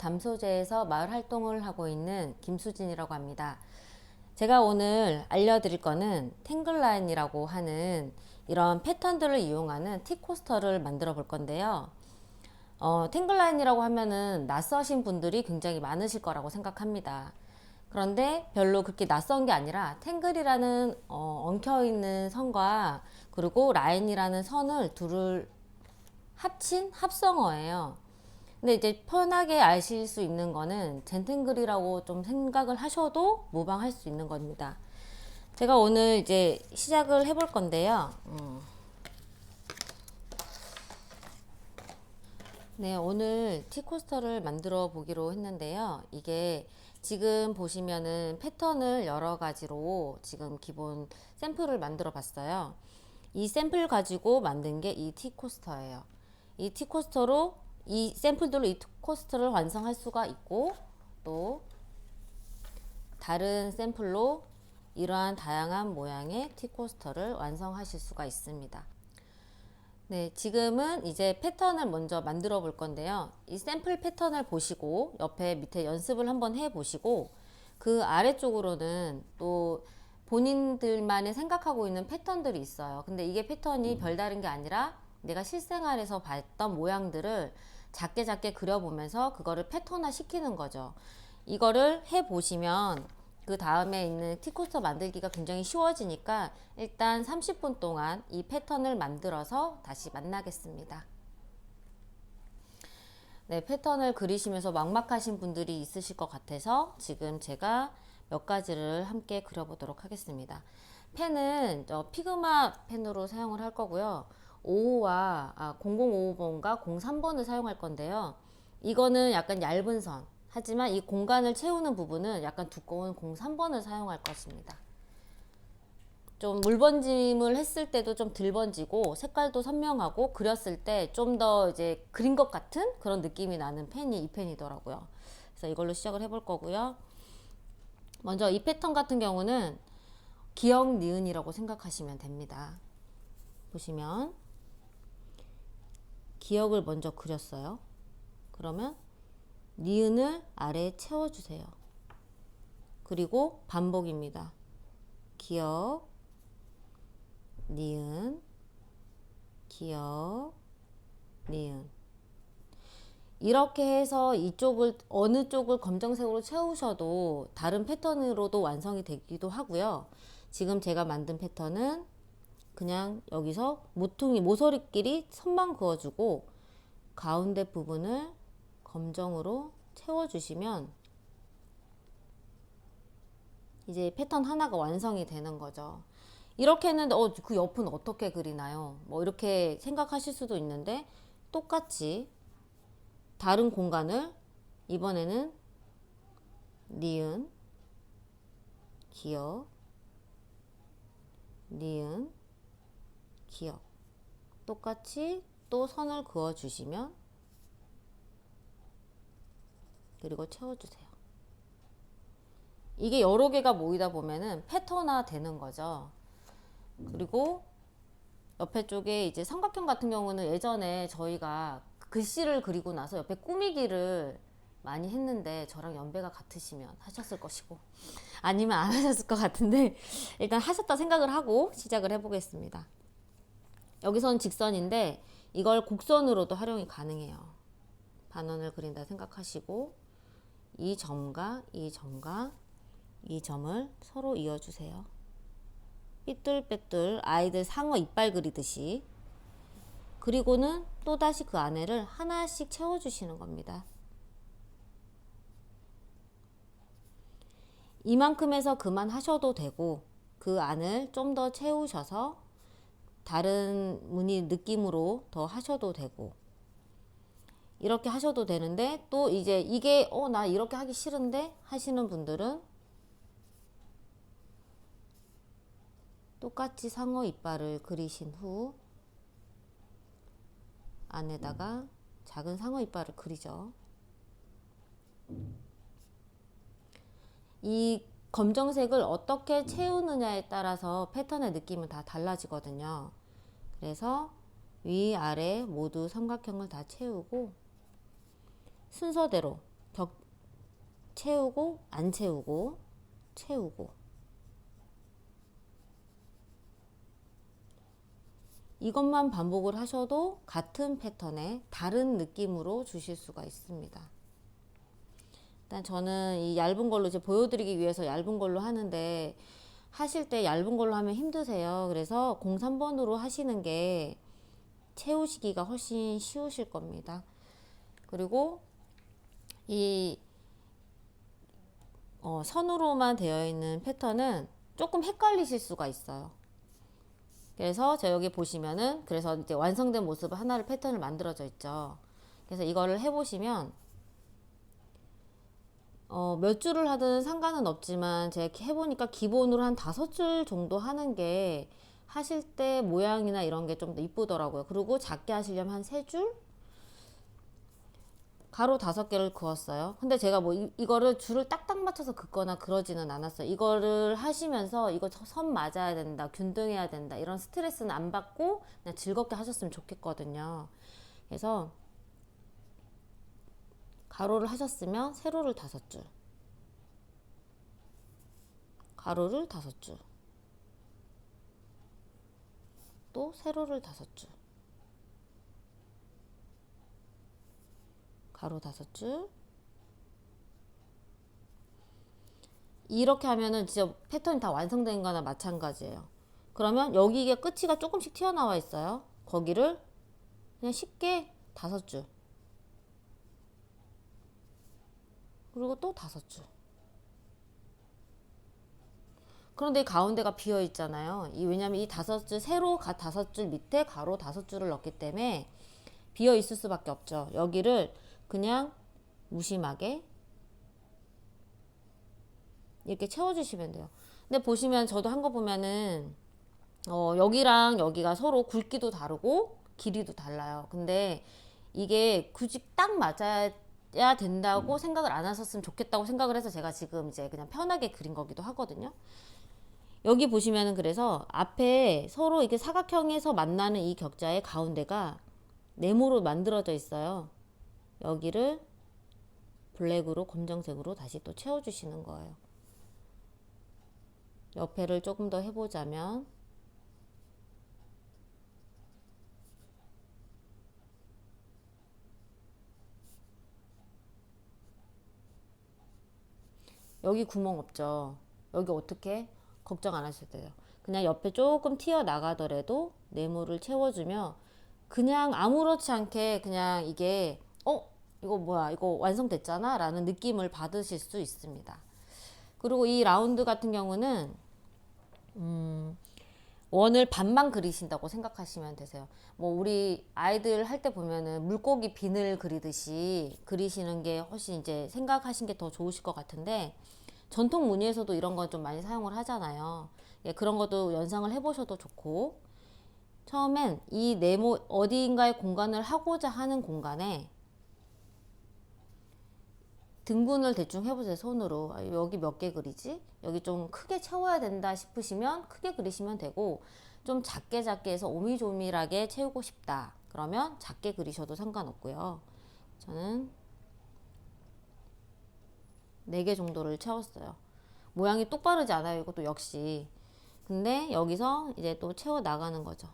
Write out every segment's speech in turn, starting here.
담소재에서 마을 활동을 하고 있는 김수진이라고 합니다. 제가 오늘 알려드릴 거는 탱글라인이라고 하는 이런 패턴들을 이용하는 티코스터를 만들어 볼 건데요. 탱글라인이라고 하면은 낯서신 분들이 굉장히 많으실 거라고 생각합니다. 그런데 별로 그렇게 낯선 게 아니라 탱글이라는 엉켜있는 선과 그리고 라인이라는 선을 둘을 합친 합성어예요. 근데 이제 편하게 아실 수 있는 거는 젠탱글이라고 좀 생각을 하셔도 무방할 수 있는 겁니다. 제가 오늘 이제 시작을 해볼 건데요. 네, 오늘 티코스터를 만들어 보기로 했는데요. 이게 지금 보시면은 패턴을 여러 가지로 지금 기본 샘플을 만들어 봤어요. 이 샘플 가지고 만든 게 이 티코스터예요. 이 티코스터로 이 샘플들로 이 티코스터를 완성할 수가 있고, 또 다른 샘플로 이러한 다양한 모양의 티코스터를 완성하실 수가 있습니다. 네, 지금은 이제 패턴을 먼저 만들어 볼 건데요. 이 샘플 패턴을 보시고 옆에 밑에 연습을 한번 해 보시고 그 아래쪽으로는 또 본인들만이 생각하고 있는 패턴들이 있어요. 근데 이게 패턴이 별다른 게 아니라 내가 실생활에서 봤던 모양들을 작게 작게 그려보면서 그거를 패턴화 시키는 거죠. 이거를 해 보시면 그 다음에 있는 티코스터 만들기가 굉장히 쉬워지니까 일단 30분 동안 이 패턴을 만들어서 다시 만나겠습니다. 네, 패턴을 그리시면서 막막하신 분들이 있으실 것 같아서 지금 제가 몇 가지를 함께 그려보도록 하겠습니다. 펜은 피그마 펜으로 사용을 할 거고요. 5호와 0055번과 03번을 사용할 건데요. 이거는 약간 얇은 선, 하지만 이 공간을 채우는 부분은 약간 두꺼운 03번을 사용할 것입니다. 좀 물번짐을 했을 때도 좀 덜 번지고 색깔도 선명하고 그렸을 때 좀 더 이제 그린 것 같은 그런 느낌이 나는 펜이 이 펜이더라고요. 그래서 이걸로 시작을 해볼 거고요. 먼저 이 패턴 같은 경우는 기역 니은이라고 생각하시면 됩니다. 보시면 기역을 먼저 그렸어요. 그러면 니은을 아래에 채워주세요. 그리고 반복입니다. 기역, 니은, 기역, 니은. 이렇게 해서 이쪽을 어느 쪽을 검정색으로 채우셔도 다른 패턴으로도 완성이 되기도 하고요. 지금 제가 만든 패턴은 그냥 여기서 모서리끼리 선만 그어주고 가운데 부분을 검정으로 채워주시면 이제 패턴 하나가 완성이 되는 거죠. 이렇게 했는데 그 옆은 어떻게 그리나요? 뭐 이렇게 생각하실 수도 있는데 똑같이 다른 공간을 이번에는 니은, 기역, 니은, 기역 똑같이 또 선을 그어 주시면 그리고 채워주세요. 이게 여러 개가 모이다 보면은 패턴화 되는 거죠. 그리고 옆에 쪽에 이제 삼각형 같은 경우는 예전에 저희가 글씨를 그리고 나서 옆에 꾸미기를 많이 했는데 저랑 연배가 같으시면 하셨을 것이고 아니면 안 하셨을 것 같은데 일단 하셨다 생각을 하고 시작을 해보겠습니다. 여기서는 직선인데 이걸 곡선으로도 활용이 가능해요. 반원을 그린다 생각하시고 이 점과 이 점과 이 점을 서로 이어주세요. 삐뚤빼뚤 아이들 상어 이빨 그리듯이. 그리고는 또다시 그 안에를 하나씩 채워주시는 겁니다. 이만큼에서 그만하셔도 되고 그 안을 좀 더 채우셔서 다른 무늬 느낌으로 더 하셔도 되고 이렇게 하셔도 되는데 또 이제 이게 나 이렇게 하기 싫은데 하시는 분들은 똑같이 상어 이빨을 그리신 후 안에다가 작은 상어 이빨을 그리죠. 이 검정색을 어떻게 채우느냐에 따라서 패턴의 느낌은 다 달라지거든요. 그래서 위, 아래 모두 삼각형을 다 채우고 순서대로 격 채우고 안 채우고 채우고 이것만 반복을 하셔도 같은 패턴에 다른 느낌으로 주실 수가 있습니다. 일단 저는 이 얇은 걸로 이제 보여드리기 위해서 얇은 걸로 하는데 하실 때 얇은 걸로 하면 힘드세요. 그래서 03번으로 하시는 게 채우시기가 훨씬 쉬우실 겁니다. 그리고 이 선으로만 되어 있는 패턴은 조금 헷갈리실 수가 있어요. 그래서 저 여기 보시면은 그래서 이제 완성된 모습을 하나를 패턴을 만들어져 있죠. 그래서 이거를 해보시면 몇 줄을 하든 상관은 없지만 제가 해보니까 기본으로 한 5줄 정도 하는 게 하실 때 모양이나 이런 게 좀 더 이쁘더라고요. 그리고 작게 하시려면 한 3줄? 가로 5개를 그었어요. 근데 제가 뭐 이거를 줄을 딱딱 맞춰서 긋거나 그러지는 않았어요. 이거를 하시면서 이거 선 맞아야 된다, 균등해야 된다 이런 스트레스는 안 받고 그냥 즐겁게 하셨으면 좋겠거든요. 그래서 가로를 하셨으면 세로를 5줄, 가로를 5줄, 또 세로를 5줄, 가로 5줄. 이렇게 하면은 진짜 패턴이 다 완성된 거나 마찬가지예요. 그러면 여기가 끝이가 조금씩 튀어나와 있어요. 거기를 그냥 쉽게 5줄, 그리고 또 5줄. 그런데 이 가운데가 비어 있잖아요. 왜냐면 이 5줄, 세로 5줄 밑에 가로 5줄을 넣기 때문에 비어 있을 수밖에 없죠. 여기를 그냥 무심하게 이렇게 채워주시면 돼요. 근데 보시면 저도 한 거 보면은 여기랑 여기가 서로 굵기도 다르고 길이도 달라요. 근데 이게 굳이 딱 맞아야 된다고 생각을 안 하셨으면 좋겠다고 생각을 해서 제가 지금 이제 그냥 편하게 그린 거기도 하거든요. 여기 보시면은 그래서 앞에 서로 이렇게 사각형에서 만나는 이 격자의 가운데가 네모로 만들어져 있어요. 여기를 블랙으로 검정색으로 다시 또 채워주시는 거예요. 옆에를 조금 더 해보자면 여기 구멍 없죠. 여기 어떻게 걱정 안 하셔도 돼요. 그냥 옆에 조금 튀어나가더라도 네모를 채워주면 그냥 아무렇지 않게 그냥 이게 이거 뭐야 이거 완성됐잖아 라는 느낌을 받으실 수 있습니다. 그리고 이 라운드 같은 경우는 원을 반만 그리신다고 생각하시면 되세요. 뭐 우리 아이들 할 때 보면은 물고기 비늘 그리듯이 그리시는 게 훨씬 이제 생각하신 게 더 좋으실 것 같은데 전통 무늬에서도 이런 건 좀 많이 사용을 하잖아요. 예, 그런 것도 연상을 해보셔도 좋고 처음엔 이 네모 어디인가에 공간을 하고자 하는 공간에 등분을 대충 해보세요. 손으로. 여기 몇 개 그리지? 여기 좀 크게 채워야 된다 싶으시면 크게 그리시면 되고 좀 작게 해서 오미조밀하게 채우고 싶다 그러면 작게 그리셔도 상관없고요. 저는 4개 정도를 채웠어요. 모양이 똑바르지 않아요. 이것도 역시. 근데 여기서 이제 또 채워 나가는 거죠.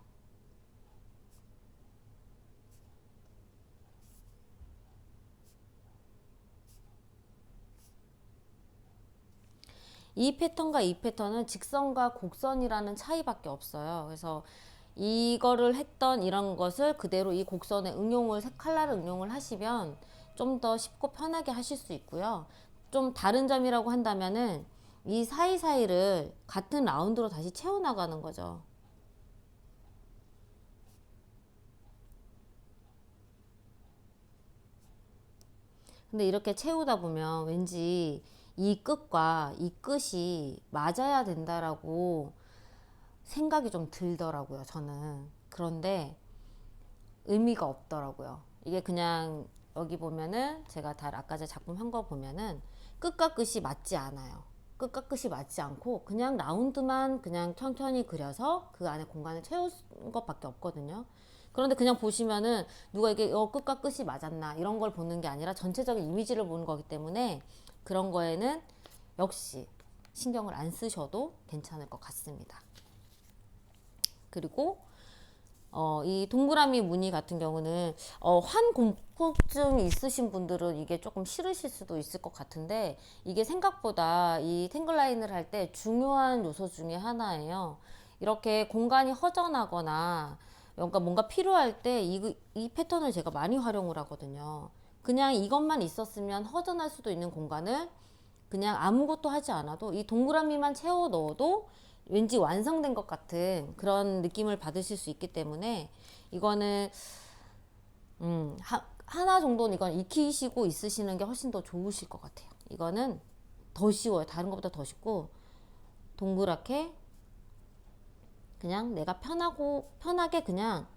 이 패턴과 이 패턴은 직선과 곡선이라는 차이밖에 없어요. 그래서 이거를 했던 이런 것을 그대로 이 곡선에 응용을, 색 칼라를 응용을 하시면 좀 더 쉽고 편하게 하실 수 있고요. 좀 다른 점이라고 한다면은 이 사이사이를 같은 라운드로 다시 채워나가는 거죠. 근데 이렇게 채우다 보면 왠지 이 끝과 이 끝이 맞아야 된다라고 생각이 좀 들더라고요, 저는. 그런데 의미가 없더라고요. 이게 그냥 여기 보면은 제가 다 아까 제 작품 한 거 보면은 끝과 끝이 맞지 않아요. 끝과 끝이 맞지 않고 그냥 라운드만 그냥 천천히 그려서 그 안에 공간을 채운 것밖에 없거든요. 그런데 그냥 보시면은 누가 이게 끝과 끝이 맞았나 이런 걸 보는 게 아니라 전체적인 이미지를 보는 거기 때문에 그런 거에는 역시 신경을 안 쓰셔도 괜찮을 것 같습니다. 그리고 이 동그라미 무늬 같은 경우는 환공포증이 있으신 분들은 이게 조금 싫으실 수도 있을 것 같은데 이게 생각보다 이 탱글라인을 할 때 중요한 요소 중에 하나예요. 이렇게 공간이 허전하거나 그러니까 뭔가 필요할 때 이 패턴을 제가 많이 활용을 하거든요. 그냥 이것만 있었으면 허전할 수도 있는 공간을 그냥 아무것도 하지 않아도 이 동그라미만 채워 넣어도 왠지 완성된 것 같은 그런 느낌을 받으실 수 있기 때문에 이거는 하나 정도는 이건 익히시고 있으시는 게 훨씬 더 좋으실 것 같아요. 이거는 더 쉬워요. 다른 것보다 더 쉽고 동그랗게 그냥 내가 편하게 그냥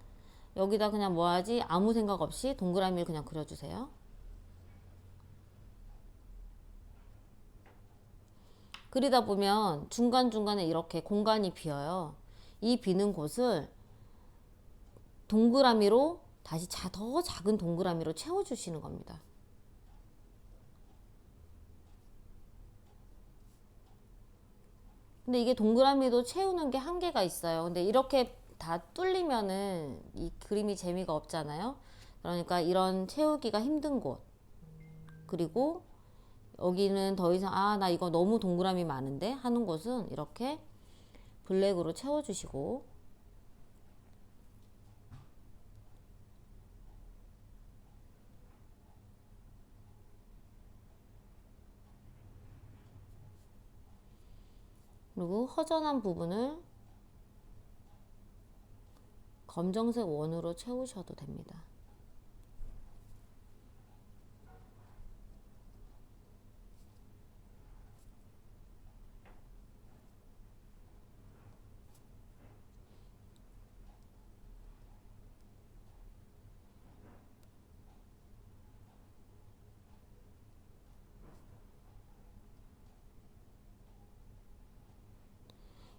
여기다 그냥 뭐 하지 아무 생각 없이 동그라미를 그냥 그려주세요. 그리다 보면 중간중간에 이렇게 공간이 비어요. 이 비는 곳을 동그라미로 다시 더 작은 동그라미로 채워주시는 겁니다. 근데 이게 동그라미도 채우는 게 한계가 있어요. 근데 이렇게 다 뚫리면은 이 그림이 재미가 없잖아요. 그러니까 이런 채우기가 힘든 곳, 그리고 여기는 더 이상 나 이거 너무 동그라미 많은데 하는 곳은 이렇게 블랙으로 채워주시고, 그리고 허전한 부분을 검정색 원으로 채우셔도 됩니다.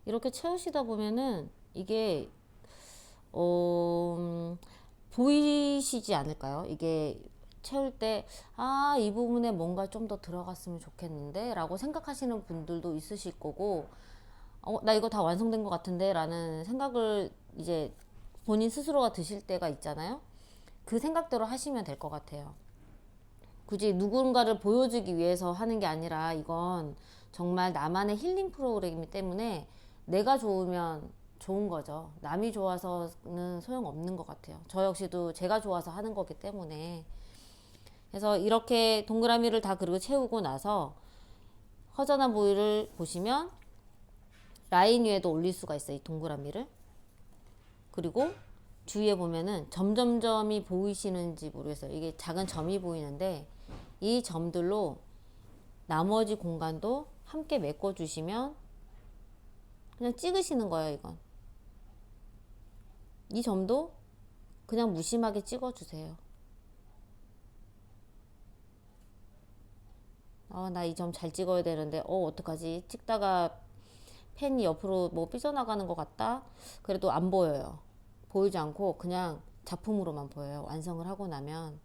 이렇게 채우시다 보면은 이게 보이시지 않을까요? 이게 채울 때, 이 부분에 뭔가 좀 더 들어갔으면 좋겠는데 라고 생각하시는 분들도 있으실 거고, 나 이거 다 완성된 것 같은데 라는 생각을 이제 본인 스스로가 드실 때가 있잖아요. 그 생각대로 하시면 될 것 같아요. 굳이 누군가를 보여주기 위해서 하는 게 아니라 이건 정말 나만의 힐링 프로그램이기 때문에 내가 좋으면 좋은 거죠. 남이 좋아서는 소용없는 것 같아요. 저 역시도 제가 좋아서 하는 거기 때문에. 그래서 이렇게 동그라미를 다 그리고 채우고 나서 허전한 부위를 보시면 라인 위에도 올릴 수가 있어요. 이 동그라미를. 그리고 주위에 보면은 점점점이 보이시는지 모르겠어요. 이게 작은 점이 보이는데 이 점들로 나머지 공간도 함께 메꿔주시면 그냥 찍으시는 거예요. 이건 이 점도 그냥 무심하게 찍어주세요. 나 이 점 잘 찍어야 되는데 어떡하지? 찍다가 펜이 옆으로 뭐 삐져나가는 것 같다? 그래도 안 보여요. 보이지 않고 그냥 작품으로만 보여요. 완성을 하고 나면.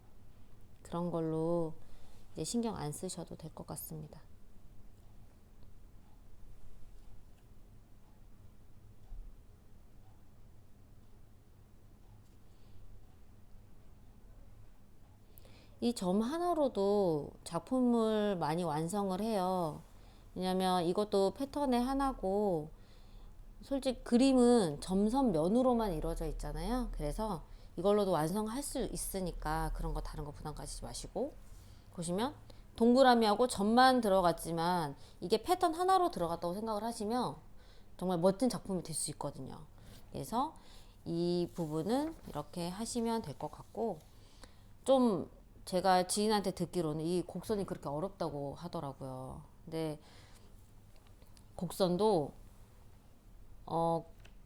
그런 걸로 이제 신경 안 쓰셔도 될 것 같습니다. 이 점 하나로도 작품을 많이 완성을 해요. 왜냐면 이것도 패턴의 하나고, 솔직히 그림은 점선 면으로만 이루어져 있잖아요. 그래서 이걸로도 완성할 수 있으니까 그런 거 다른 거 부담 가지지 마시고, 보시면 동그라미하고 점만 들어갔지만 이게 패턴 하나로 들어갔다고 생각을 하시면 정말 멋진 작품이 될 수 있거든요. 그래서 이 부분은 이렇게 하시면 될 것 같고, 좀 제가 지인한테 듣기로는 이 곡선이 그렇게 어렵다고 하더라고요. 근데 곡선도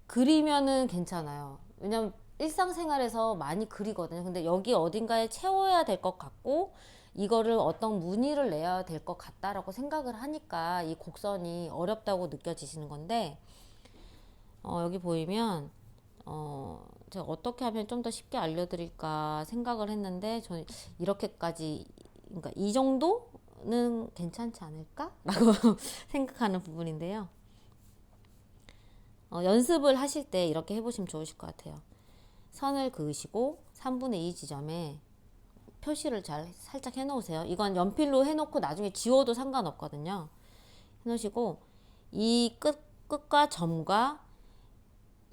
그리면은 괜찮아요. 왜냐면 일상생활에서 많이 그리거든요. 근데 여기 어딘가에 채워야 될 것 같고 이거를 어떤 무늬를 내야 될 것 같다라고 생각을 하니까 이 곡선이 어렵다고 느껴지시는 건데, 여기 보이면 제가 어떻게 하면 좀 더 쉽게 알려드릴까 생각을 했는데 저는 이렇게까지, 그러니까 이 정도는 괜찮지 않을까? 라고 생각하는 부분인데요. 연습을 하실 때 이렇게 해보시면 좋으실 것 같아요. 선을 그으시고 3분의 2 지점에 표시를 잘 살짝 해놓으세요. 이건 연필로 해놓고 나중에 지워도 상관없거든요. 해놓으시고 이 끝과 점과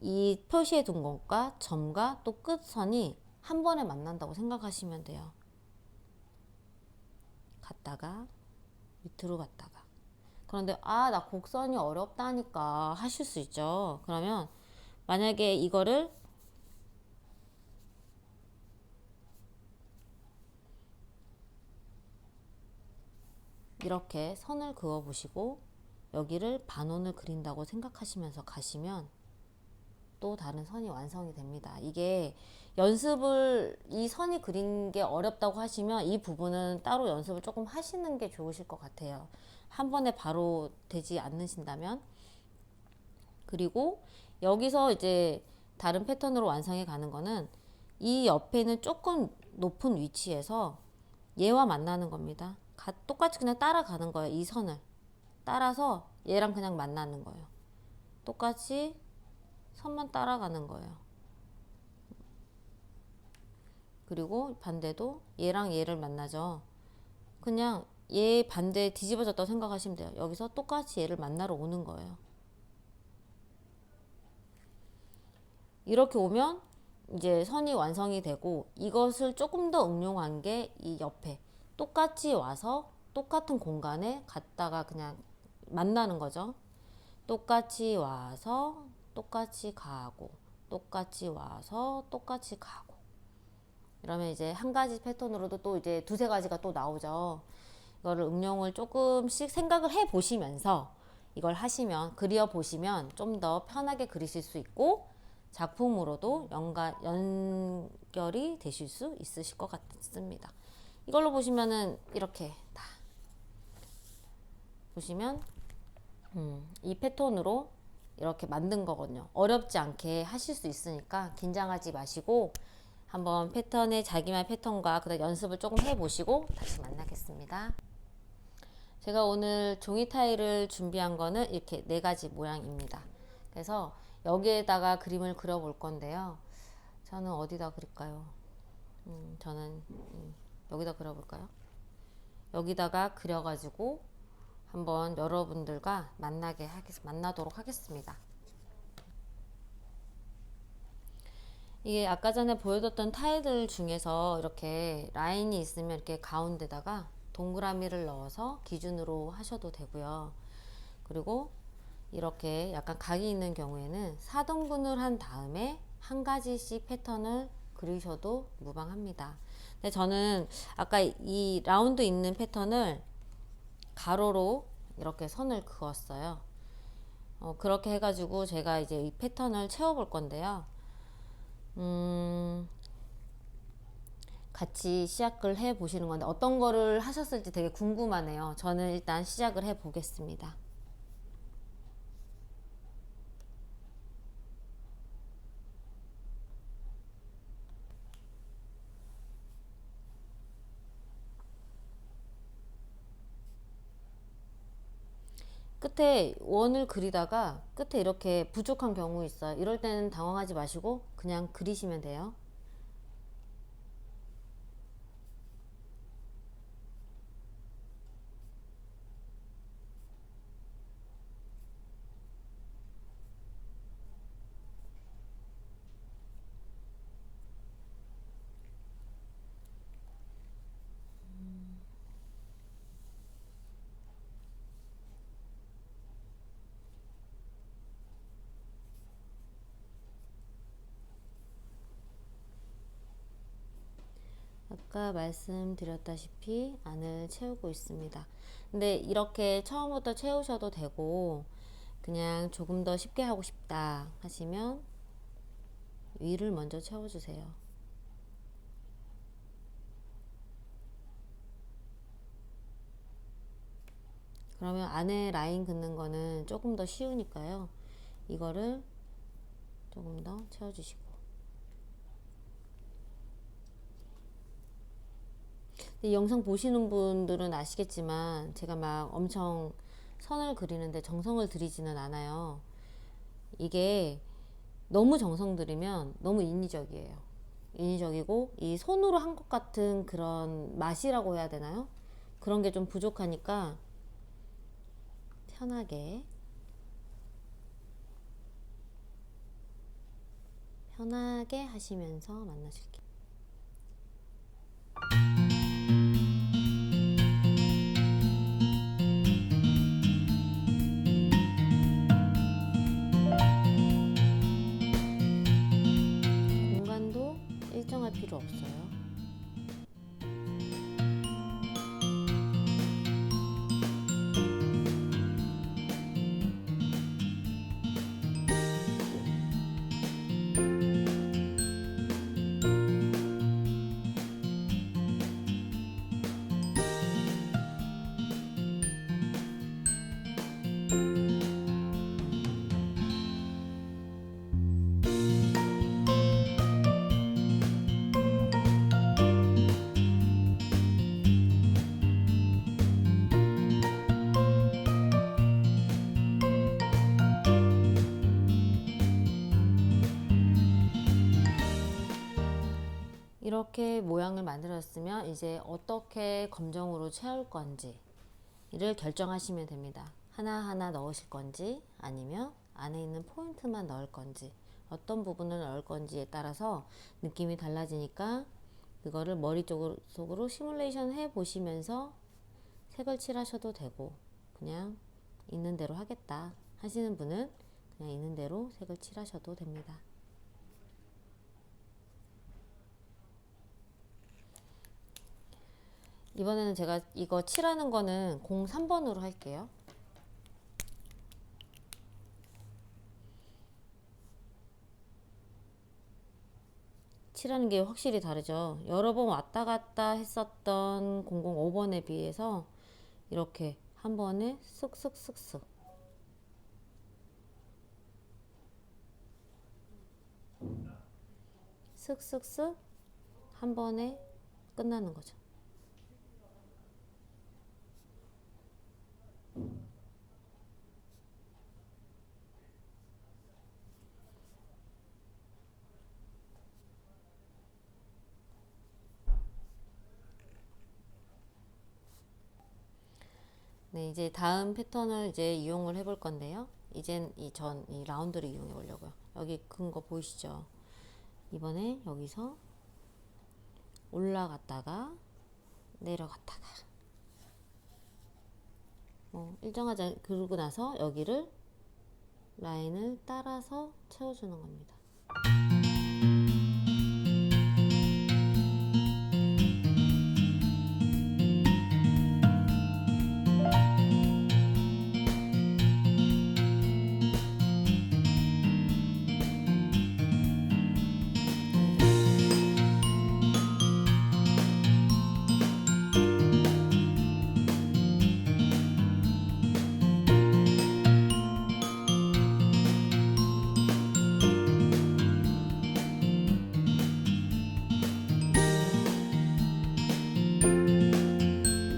이 표시해 둔 것과 점과 또 끝선이 한 번에 만난다고 생각하시면 돼요. 갔다가 밑으로 갔다가. 그런데 나 곡선이 어렵다니까 하실 수 있죠. 그러면 만약에 이거를 이렇게 선을 그어 보시고 여기를 반원을 그린다고 생각하시면서 가시면 또 다른 선이 완성이 됩니다. 이게 연습을, 이 선이 그린 게 어렵다고 하시면 이 부분은 따로 연습을 조금 하시는 게 좋으실 것 같아요. 한 번에 바로 되지 않으신다면. 그리고 여기서 이제 다른 패턴으로 완성해 가는 거는 이 옆에는 조금 높은 위치에서 얘와 만나는 겁니다. 똑같이 그냥 따라가는 거예요. 이 선을 따라서 얘랑 그냥 만나는 거예요. 똑같이 선만 따라가는 거예요. 그리고 반대도 얘랑 얘를 만나죠. 그냥 얘 반대에 뒤집어졌다고 생각하시면 돼요. 여기서 똑같이 얘를 만나러 오는 거예요. 이렇게 오면 이제 선이 완성이 되고, 이것을 조금 더 응용한 게 이 옆에 똑같이 와서 똑같은 공간에 갔다가 그냥 만나는 거죠. 똑같이 와서 똑같이 가고, 똑같이 와서 똑같이 가고. 이러면 이제 한 가지 패턴으로도 또 이제 두세 가지가 또 나오죠. 이거를 응용을 조금씩 생각을 해 보시면서 이걸 하시면, 그려 보시면 좀 더 편하게 그리실 수 있고 작품으로도 연결이 되실 수 있으실 것 같습니다. 이걸로 보시면은 이렇게 다 보시면 이 패턴으로 이렇게 만든 거거든요. 어렵지 않게 하실 수 있으니까 긴장하지 마시고 한번 패턴의 자기만의 패턴과 그다음 연습을 조금 해보시고 다시 만나겠습니다. 제가 오늘 종이 타일을 준비한 거는 이렇게 4가지 모양입니다. 그래서 여기에다가 그림을 그려 볼 건데요. 저는 어디다 그릴까요? 저는 여기다 그려 볼까요? 여기다가 그려가지고 한번 여러분들과 만나도록 하겠습니다. 이게 아까 전에 보여줬던 타일들 중에서 이렇게 라인이 있으면 이렇게 가운데다가 동그라미를 넣어서 기준으로 하셔도 되고요. 그리고 이렇게 약간 각이 있는 경우에는 4등분을 한 다음에 한 가지씩 패턴을 그리셔도 무방합니다. 근데 저는 아까 이 라운드 있는 패턴을 가로로 이렇게 선을 그었어요. 그렇게 해가지고 제가 이제 이 패턴을 채워볼 건데요. 같이 시작을 해 보시는 건데 어떤 거를 하셨을지 되게 궁금하네요. 저는 일단 시작을 해 보겠습니다. 끝에 원을 그리다가 끝에 이렇게 부족한 경우 있어요. 이럴 때는 당황하지 마시고 그냥 그리시면 돼요. 아까 말씀드렸다시피 안을 채우고 있습니다. 근데 이렇게 처음부터 채우셔도 되고 그냥 조금 더 쉽게 하고 싶다 하시면 위를 먼저 채워주세요. 그러면 안에 라인 긋는 거는 조금 더 쉬우니까요. 이거를 조금 더 채워주시고 이 영상 보시는 분들은 아시겠지만 제가 막 엄청 선을 그리는데 정성을 들이지는 않아요. 이게 너무 정성 들이면 너무 인위적이에요. 인위적이고 이 손으로 한 것 같은 그런 맛이라고 해야 되나요? 그런 게 좀 부족하니까 편하게 하시면서 만나실게요. 공간도 일정할 필요 없어요. 이렇게 모양을 만들었으면 이제 어떻게 검정으로 채울 건지를 결정하시면 됩니다. 하나하나 넣으실 건지 아니면 안에 있는 포인트만 넣을 건지 어떤 부분을 넣을 건지에 따라서 느낌이 달라지니까 그거를 머릿속으로 시뮬레이션 해 보시면서 색을 칠하셔도 되고 그냥 있는 대로 하겠다 하시는 분은 그냥 있는 대로 색을 칠하셔도 됩니다. 이번에는 제가 이거 칠하는 거는 03번으로 할게요. 칠하는 게 확실히 다르죠. 여러 번 왔다 갔다 했었던 005번에 비해서 이렇게 한 번에 쓱쓱쓱쓱 쓱쓱쓱 한 번에 끝나는 거죠. 네, 이제 다음 패턴을 이제 이용을 해볼 건데요. 이젠 이 라운드를 이용해 보려고요. 여기 큰 거 보이시죠? 이번에 여기서 올라갔다가 내려갔다가 일정하지 그러고 나서 여기를 라인을 따라서 채워주는 겁니다.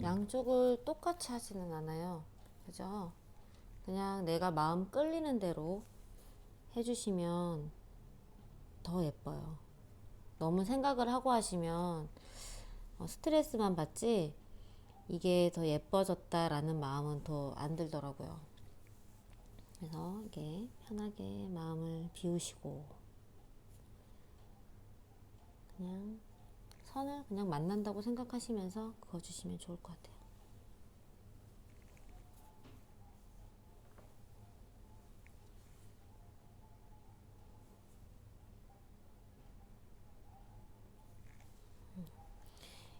양쪽을 똑같이 하지는 않아요. 그죠? 그냥 내가 마음 끌리는 대로 해주시면 더 예뻐요. 너무 생각을 하고 하시면 스트레스만 받지 이게 더 예뻐졌다라는 마음은 더 안 들더라고요. 그래서 이게 편하게 마음을 비우시고 그냥 선을 그냥 만난다고 생각하시면서 그어주시면 좋을 것 같아요.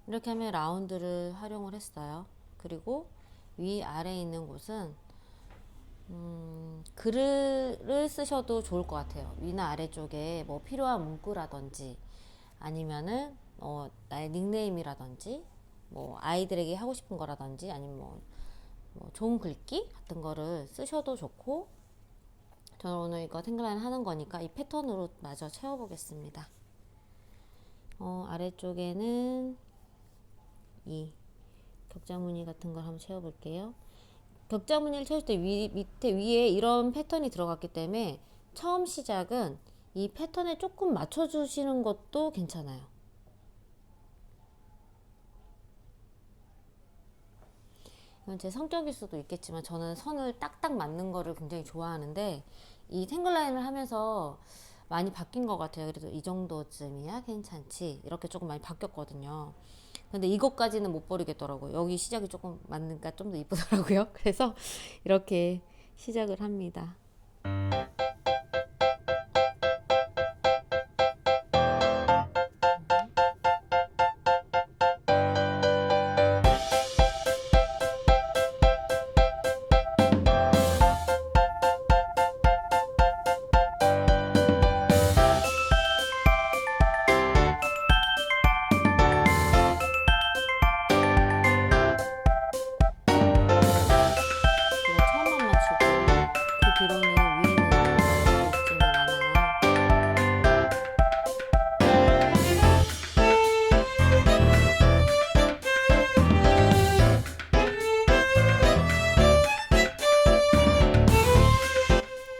이렇게 하면 라운드를 활용을 했어요. 그리고 위아래에 있는 곳은 글을 쓰셔도 좋을 것 같아요. 위나 아래쪽에 뭐 필요한 문구라든지 아니면은 나의 닉네임이라든지 뭐 아이들에게 하고 싶은 거라든지 아니면 뭐 좋은 글귀 같은 거를 쓰셔도 좋고 저는 오늘 이거 탱글라인 하는 거니까 이 패턴으로 마저 채워보겠습니다. 아래쪽에는 이 격자 무늬 같은 걸 한번 채워볼게요. 격자 무늬를 채울 때 밑에 위에 이런 패턴이 들어갔기 때문에 처음 시작은 이 패턴에 조금 맞춰주시는 것도 괜찮아요. 이건 제 성격일 수도 있겠지만 저는 선을 딱딱 맞는 거를 굉장히 좋아하는데 이 탱글라인을 하면서 많이 바뀐 것 같아요. 그래도 이 정도쯤이야 괜찮지 이렇게 조금 많이 바뀌었거든요. 근데 이것까지는 못 버리겠더라고요. 여기 시작이 조금 맞으니까 좀 더 이쁘더라고요. 그래서 이렇게 시작을 합니다. 제가 처음만 맞추고 그 뒤로는 위에 있는 선을 맞추고 있지는 않아요.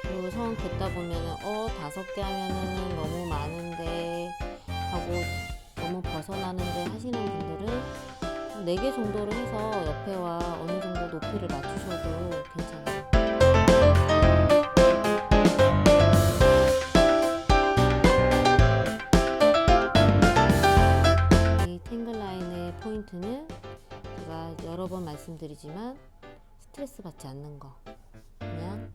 그리고 선 긋다 보면은 5개 하면은 너무 많은데 하고 너무 벗어나는데 하시는 분들은 4개 정도로 해서 옆에와 어느 정도 높이를 맞추셔도 괜찮아요. 이 탱글라인의 포인트는 제가 여러 번 말씀드리지만 스트레스 받지 않는 거, 그냥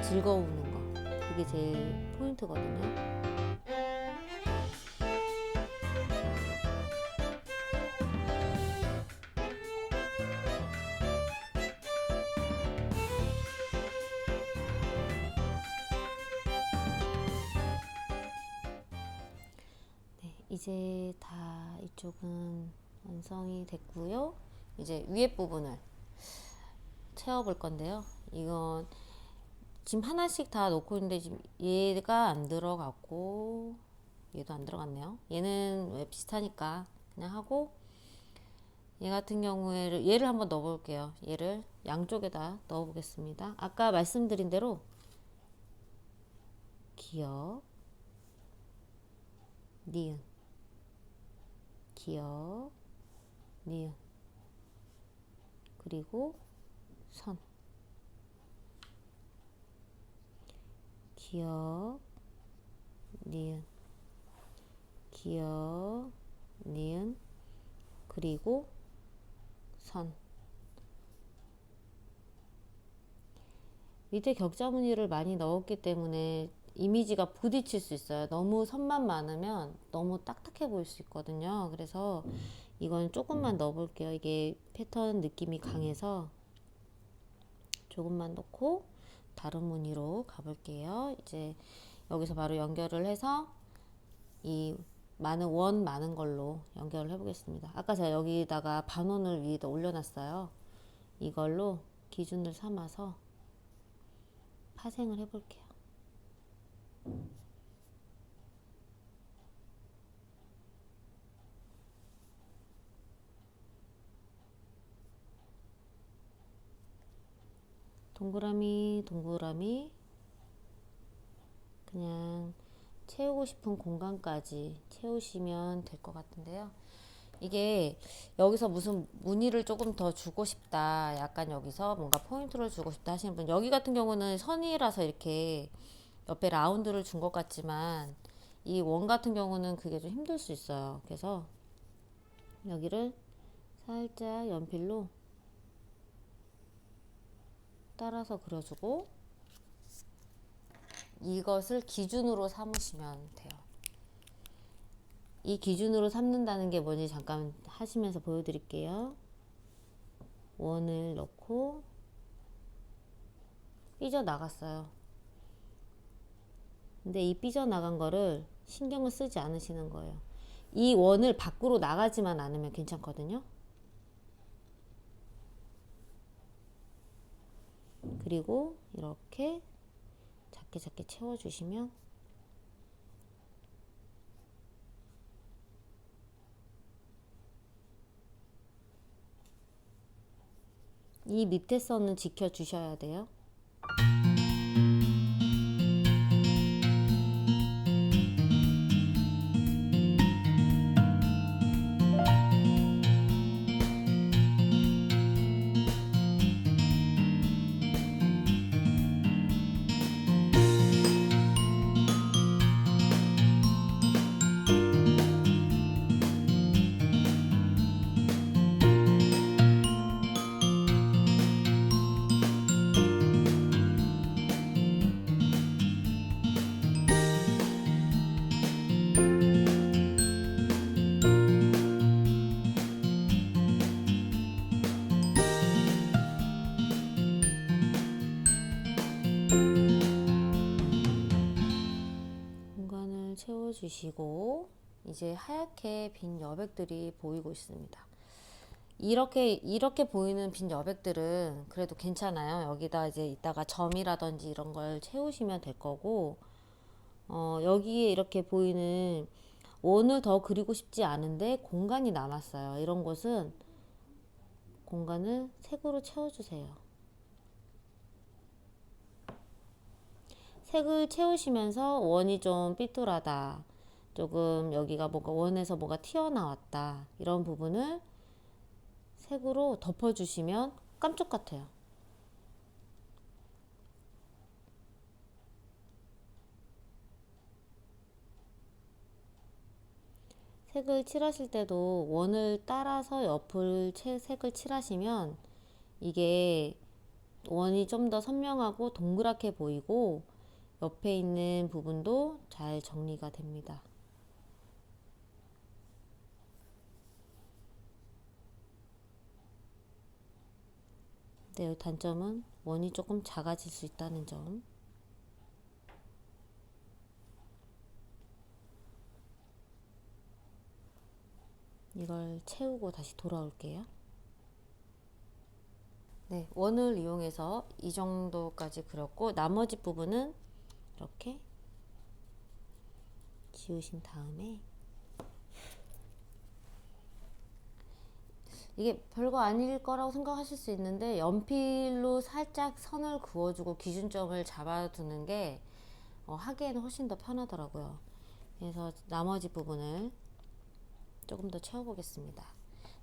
즐거우는 거, 그게 제일 포인트거든요. 네, 이제 다 이쪽은 완성이 됐고요. 이제 위에 부분을 채워볼 건데요. 이건 지금 하나씩 다 놓고 있는데 지금 얘가 안 들어갔고 얘도 안 들어갔네요. 얘는 왜 비슷하니까 그냥 하고 얘 같은 경우에 얘를 한번 넣어 볼게요. 얘를 양쪽에다 넣어 보겠습니다. 아까 말씀드린 대로 기역, 니은, 기역, 니은, 그리고 선, 기역, 니은, 기역, 니은, 그리고 선. 밑에 격자 무늬를 많이 넣었기 때문에 이미지가 부딪힐 수 있어요. 너무 선만 많으면 너무 딱딱해 보일 수 있거든요. 그래서 이건 조금만 넣어 볼게요. 이게 패턴 느낌이 강해서 조금만 넣고 다른 무늬로 가볼게요. 이제 여기서 바로 연결을 해서 이 원 많은 걸로 연결을 해보겠습니다. 아까 제가 여기다가 반원을 위에다 올려놨어요. 이걸로 기준을 삼아서 파생을 해볼게요. 동그라미 동그라미 그냥 채우고 싶은 공간까지 채우시면 될 것 같은데요. 이게 여기서 무슨 무늬를 조금 더 주고 싶다, 약간 여기서 뭔가 포인트를 주고 싶다 하시는 분, 여기 같은 경우는 선이라서 이렇게 옆에 라운드를 준 것 같지만 이 원 같은 경우는 그게 좀 힘들 수 있어요. 그래서 여기를 살짝 연필로 따라서 그려주고 이것을 기준으로 삼으시면 돼요. 이 기준으로 삼는다는 게 뭔지 잠깐 하시면서 보여드릴게요. 원을 넣고 삐져나갔어요. 근데 이 삐져나간 거를 신경을 쓰지 않으시는 거예요. 이 원을 밖으로 나가지만 않으면 괜찮거든요. 그리고 이렇게 작게 작게 채워주시면 이 밑에 선은 지켜 주셔야 돼요. 공간을 채워주시고 이제 하얗게 빈 여백들이 보이고 있습니다. 이렇게 보이는 빈 여백들은 그래도 괜찮아요. 여기다 이제 이따가 점이라든지 이런 걸 채우시면 될 거고, 여기에 이렇게 보이는 원을 더 그리고 싶지 않은데 공간이 남았어요. 이런 곳은 공간을 색으로 채워주세요. 색을 채우시면서 원이 좀 삐뚤하다, 조금 여기가 뭔가 원에서 뭐가 튀어나왔다, 이런 부분을 색으로 덮어주시면 깜짝 같아요. 색을 칠하실 때도 원을 따라서 옆을 색을 칠하시면 이게 원이 좀 더 선명하고 동그랗게 보이고 옆에 있는 부분도 잘 정리가 됩니다. 네, 단점은 원이 조금 작아질 수 있다는 점. 이걸 채우고 다시 돌아올게요. 네, 원을 이용해서 이 정도까지 그렸고 나머지 부분은 이렇게 지우신 다음에, 이게 별거 아닐 거라고 생각하실 수 있는데 연필로 살짝 선을 그어주고 기준점을 잡아두는 게 하기에는 훨씬 더 편하더라고요. 그래서 나머지 부분을 조금 더 채워보겠습니다.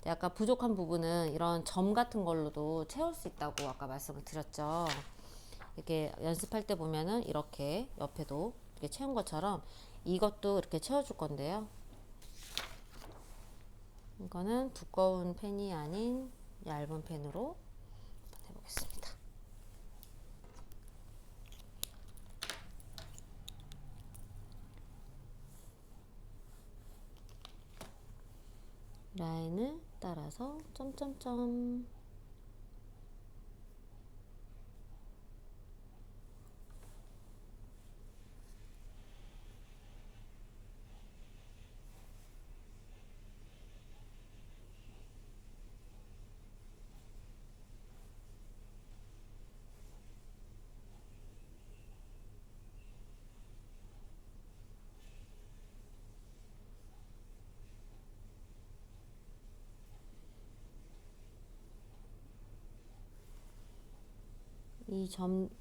아까 부족한 부분은 이런 점 같은 걸로도 채울 수 있다고 아까 말씀을 드렸죠. 이렇게 연습할 때 보면은 이렇게 옆에도 이렇게 채운 것처럼 이것도 이렇게 채워줄 건데요. 이거는 두꺼운 펜이 아닌 얇은 펜으로 한번 해보겠습니다. 라인을 따라서 점점점.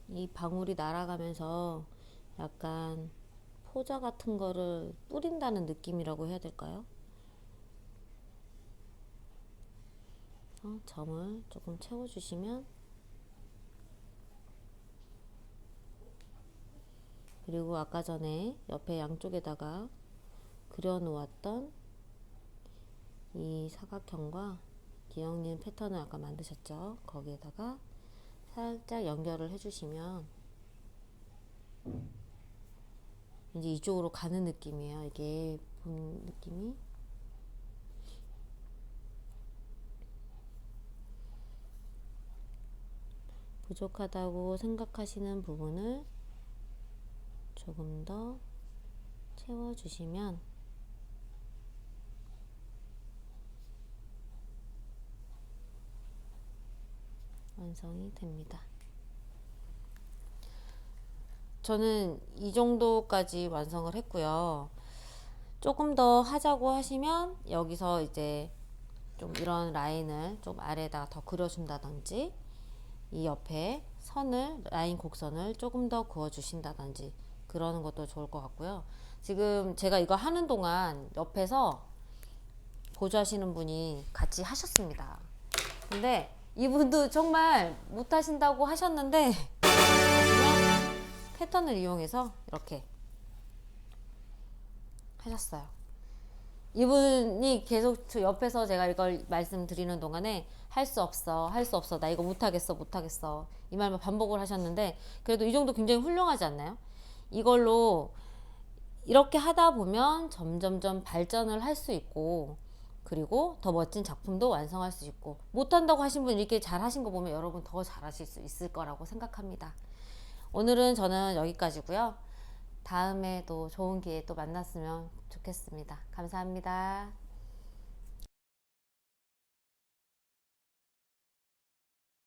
이 방울이 날아가면서 약간 포자 같은 거를 뿌린다는 느낌이라고 해야 될까요? 점을 조금 채워주시면, 그리고 아까 전에 옆에 양쪽에다가 그려 놓았던 이 사각형과 기억니은 패턴을 아까 만드셨죠? 거기에다가 살짝 연결을 해주시면 이제 이쪽으로 가는 느낌이에요. 이게 본 느낌이. 부족하다고 생각하시는 부분을 조금 더 채워주시면 완성이 됩니다. 저는 이 정도까지 완성을 했고요. 조금 더 하자고 하시면 여기서 이제 좀 이런 라인을 좀 아래에다가 더 그려준다든지 이 옆에 선을, 라인 곡선을 조금 더 그어 주신다든지 그러는 것도 좋을 것 같고요. 지금 제가 이거 하는 동안 옆에서 보조하시는 분이 같이 하셨습니다. 근데 이분도 정말 못하신다고 하셨는데 패턴을 이용해서 이렇게 하셨어요. 이분이 계속 저 옆에서 제가 이걸 말씀드리는 동안에 할 수 없어, 할 수 없어, 나 이거 못하겠어, 못하겠어 이 말만 반복을 하셨는데 그래도 이 정도 굉장히 훌륭하지 않나요? 이걸로 이렇게 하다 보면 점점점 발전을 할 수 있고 그리고 더 멋진 작품도 완성할 수 있고 못한다고 하신 분 이렇게 잘 하신 거 보면 여러분 더 잘하실 수 있을 거라고 생각합니다. 오늘은 저는 여기까지고요. 다음에 또 좋은 기회에 또 만났으면 좋겠습니다. 감사합니다.